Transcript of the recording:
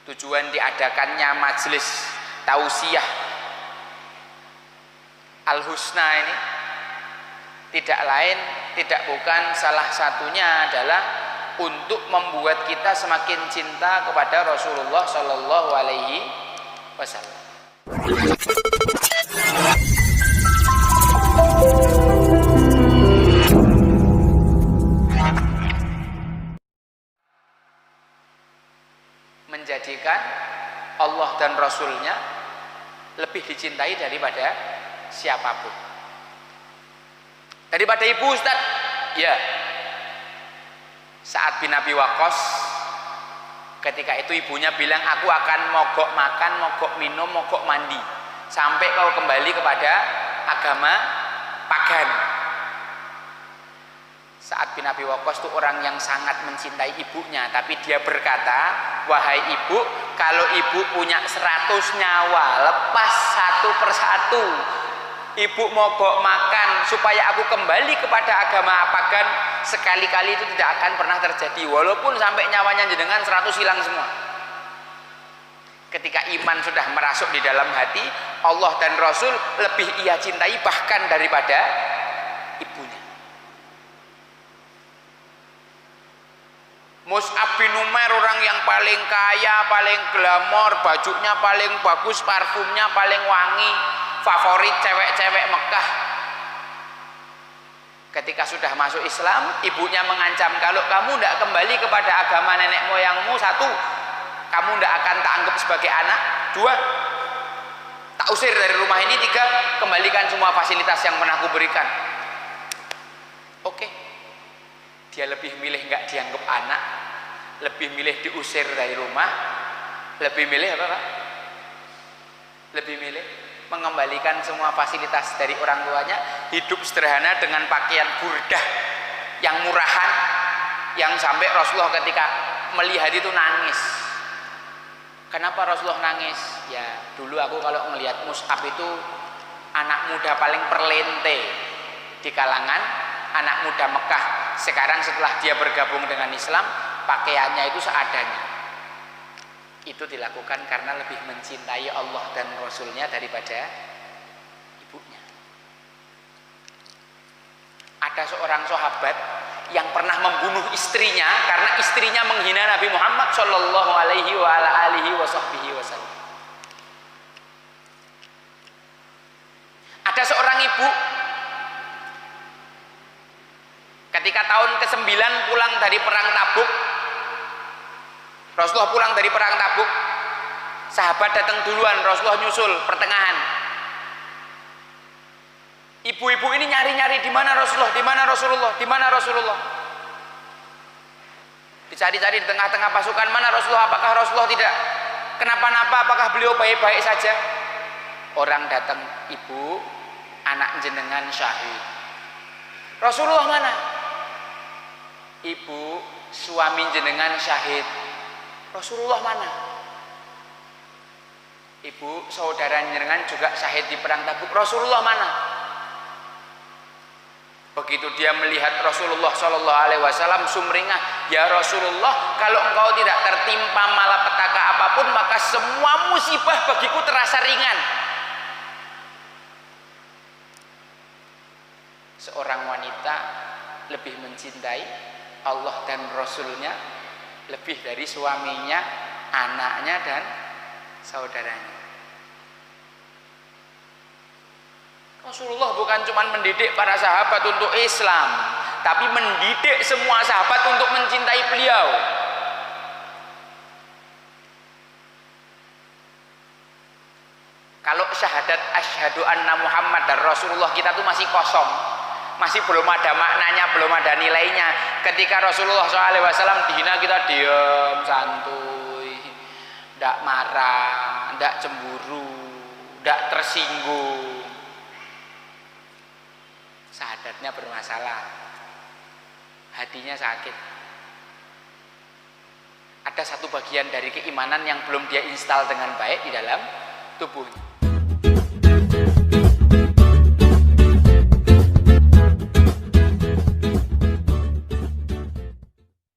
Tujuan diadakannya majelis tausiah Al-Husna ini tidak lain, tidak bukan, salah satunya adalah untuk membuat kita semakin cinta kepada Rasulullah Shallallahu Alaihi Wasallam. Menjadikan Allah dan Rasulnya lebih dicintai daripada siapapun. Daripada ibu, Ustaz? Ya. Sa'ad bin Abi Waqqas, ketika itu ibunya bilang, aku akan mogok makan, mogok minum, mogok mandi sampai kau kembali kepada agama pagan. Sa'ad bin Abi Waqqas itu orang yang sangat mencintai ibunya, tapi dia berkata, wahai ibu, kalau ibu punya 100 nyawa, lepas satu persatu, ibu mogok makan supaya aku kembali kepada agama pagan, sekali-kali itu tidak akan pernah terjadi, walaupun sampai nyawanya jenengan 100 hilang semua. Ketika iman sudah merasuk di dalam hati, Allah dan Rasul lebih ia cintai bahkan daripada ibunya. Mus'ab bin Umair, orang yang paling kaya, paling glamor, bajunya paling bagus, parfumnya paling wangi, favorit cewek-cewek Mekah. Ketika sudah masuk Islam, ibunya mengancam, kalau kamu tidak kembali kepada agama nenek moyangmu, 1, kamu tidak akan tak anggap sebagai anak, 2, tak usir dari rumah ini, 3, kembalikan semua fasilitas yang pernah aku berikan. Oke. Dia lebih milih nggak dianggap anak, lebih milih diusir dari rumah, lebih milih apa Pak? Lebih milih mengembalikan semua fasilitas dari orang tuanya, hidup sederhana dengan pakaian burdah yang murahan, yang sampai Rasulullah ketika melihat itu nangis. Kenapa Rasulullah nangis? Ya dulu aku kalau melihat Mus'ab itu anak muda paling perlente di kalangan anak muda Mekah. Sekarang setelah dia bergabung dengan Islam, pakaiannya itu seadanya. Itu dilakukan karena lebih mencintai Allah dan Rasulnya daripada ibunya. Ada seorang sahabat yang pernah membunuh istrinya karena istrinya menghina Nabi Muhammad Shallallahu Alaihi Wasallam. Ada seorang ibu ketika tahun ke-9 pulang dari perang Tabuk, Rasulullah pulang dari perang Tabuk, sahabat datang duluan, Rasulullah nyusul pertengahan. Ibu-ibu ini nyari-nyari, di mana Rasulullah, di mana Rasulullah, di mana Rasulullah. Dicari-cari di tengah-tengah pasukan, mana Rasulullah, apakah Rasulullah tidak kenapa-napa, apakah beliau baik-baik saja. Orang datang, ibu, anak jenengan syahid. Rasulullah mana? Ibu, suami jenengan syahid. Rasulullah mana? Ibu, saudara jenengan juga syahid di perang Tabuk. Rasulullah mana? Begitu dia melihat Rasulullah Shallallahu Alaihi Wasallam sumringah, ya Rasulullah, kalau engkau tidak tertimpa malapetaka apapun, maka semua musibah bagiku terasa ringan. Seorang wanita lebih mencintai Allah dan Rasulnya lebih dari suaminya, anaknya, dan saudaranya. Rasulullah bukan cuma mendidik para sahabat untuk Islam, tapi mendidik semua sahabat untuk mencintai beliau. Kalau syahadat asyhadu anna Muhammad dan Rasulullah kita tuh masih kosong, masih belum ada maknanya, belum ada nilainya. Ketika Rasulullah SAW dihina, kita diam, santuy, tidak marah, tidak cemburu, tidak tersinggung. Syahadatnya bermasalah, hatinya sakit. Ada satu bagian dari keimanan yang belum dia install dengan baik di dalam tubuhnya.